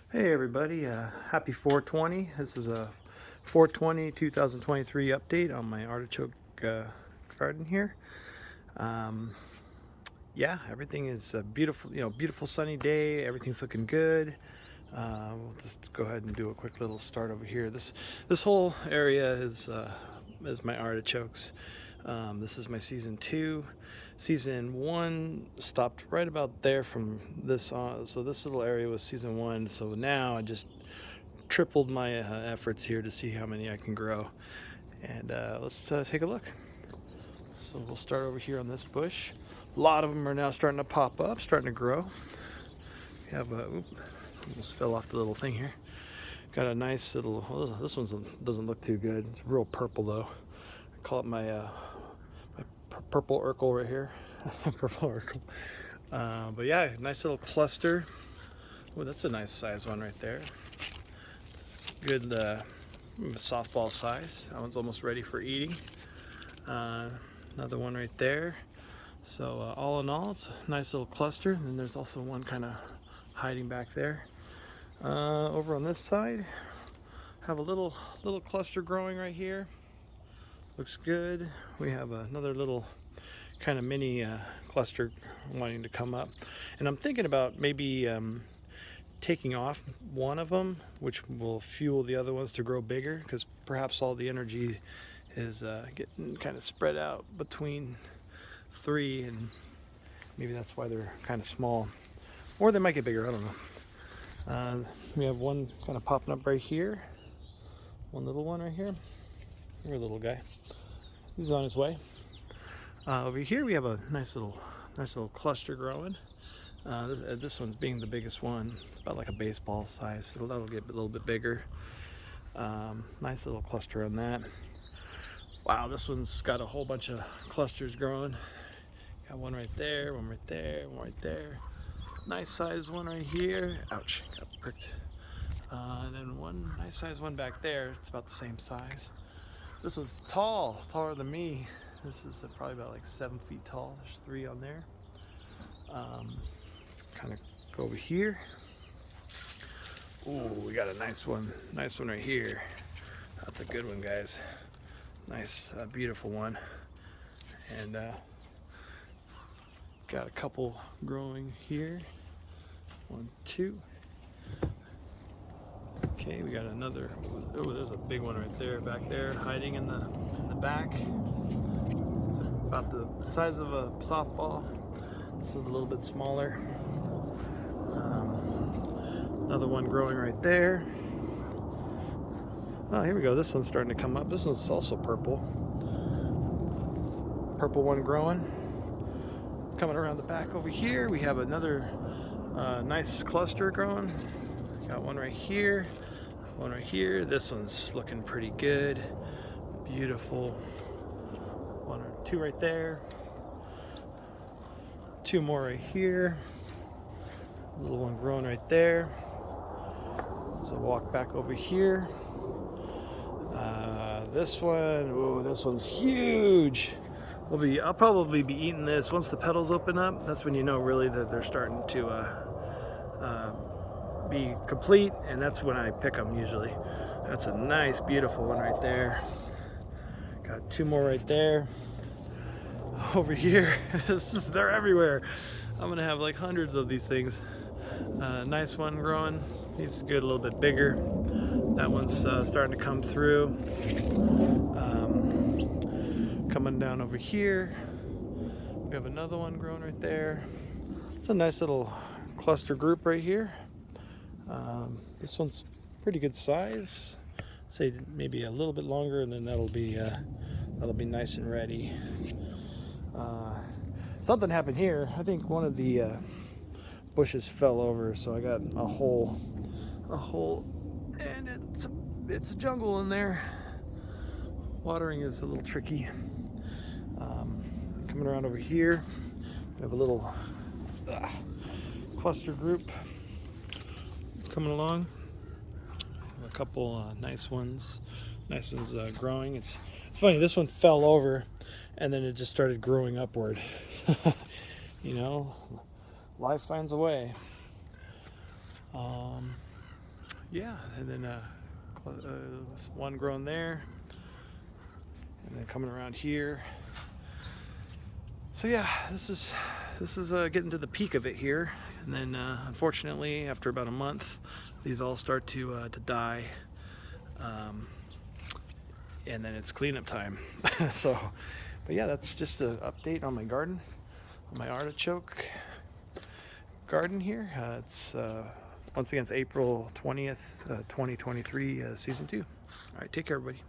Hey everybody, happy 420. This is a 420 2023 update on my artichoke garden here. Um, yeah, everything is beautiful, beautiful sunny day. Everything's looking good. We'll just go ahead and do a quick little start over here. This whole area is my artichokes. This is my season 2. Season 1 stopped right about there from this on. So this little area was season 1. So now I just tripled my efforts here to see how many I can grow. And let's take a look. So we'll start over here on this bush. A lot of them are now starting to pop up, starting to grow. We have a, almost fell off the little thing here. Got a nice little, well, this one doesn't look too good. It's real purple though. I call it my purple Urkel right here. Purple Urkel. But yeah, nice little cluster. Oh, that's a nice size one right there. It's good softball size. That one's almost ready for eating. Another one right there. So all in all, it's a nice little cluster. And then there's also one kind of hiding back there. Over on this side, have a little cluster growing right here. Looks good. We have another little kind of mini cluster wanting to come up, and I'm thinking about maybe taking off one of them, which will fuel the other ones to grow bigger, because perhaps all the energy is getting kind of spread out between 3, and maybe that's why they're kind of small, or they might get bigger, I don't know. We have one kind of popping up right here, one little one right here. Here, a little guy, he's on his way. Over here we have a nice little cluster growing. This one's being the biggest one. It's about like a baseball size. That'll get a little bit bigger. Nice little cluster on that. Wow, this one's got a whole bunch of clusters growing. Got one right there, one right there, one right there. Nice size one right here. Ouch, got pricked. And then one nice size one back there. It's about the same size. This one's tall, taller than me. This is probably about like 7 feet tall. There's 3 on there. Let's kind of go over here. Ooh, we got a nice one right here. That's a good one, guys. Nice, beautiful one. And got a couple growing here. 1, 2. Okay, we got another. Oh, there's a big one right there, back there, hiding in the back. It's about the size of a softball. This is a little bit smaller. Another one growing right there. Oh, here we go. This one's starting to come up. This one's also purple. Purple one growing. Coming around the back over here, we have another nice cluster growing. Got one right here, one right here. This one's looking pretty good. Beautiful. 1 or 2 right there. 2 more right here. Little one growing right there. So walk back over here. This one, ooh, this one's huge. I'll probably be eating this once the petals open up. That's when you know really that they're starting to be complete, and that's when I pick them usually. That's a nice, beautiful one right there. Got 2 more right there. Over here, they're everywhere. I'm gonna have like hundreds of these things. Nice one growing. He's good, a little bit bigger. That one's starting to come through. Coming down over here, we have another one growing right there. It's a nice little cluster group right here. This one's pretty good size. Say maybe a little bit longer, and then that'll be nice and ready. Something happened here. I think one of the bushes fell over, so I got a hole, and it's a jungle in there. Watering is a little tricky. Coming around over here, we have a little cluster group coming along. A couple nice ones growing. It's funny. This one fell over, and then it just started growing upward. You know, life finds a way. yeah, and then one grown there, and then coming around here. So yeah, this is getting to the peak of it here, and then unfortunately, after about a month, these all start to die, and then it's cleanup time. So, but yeah, that's just an update on my garden, on my artichoke garden here. It's once again, it's April 20th, 2023, season 2. All right, take care, everybody.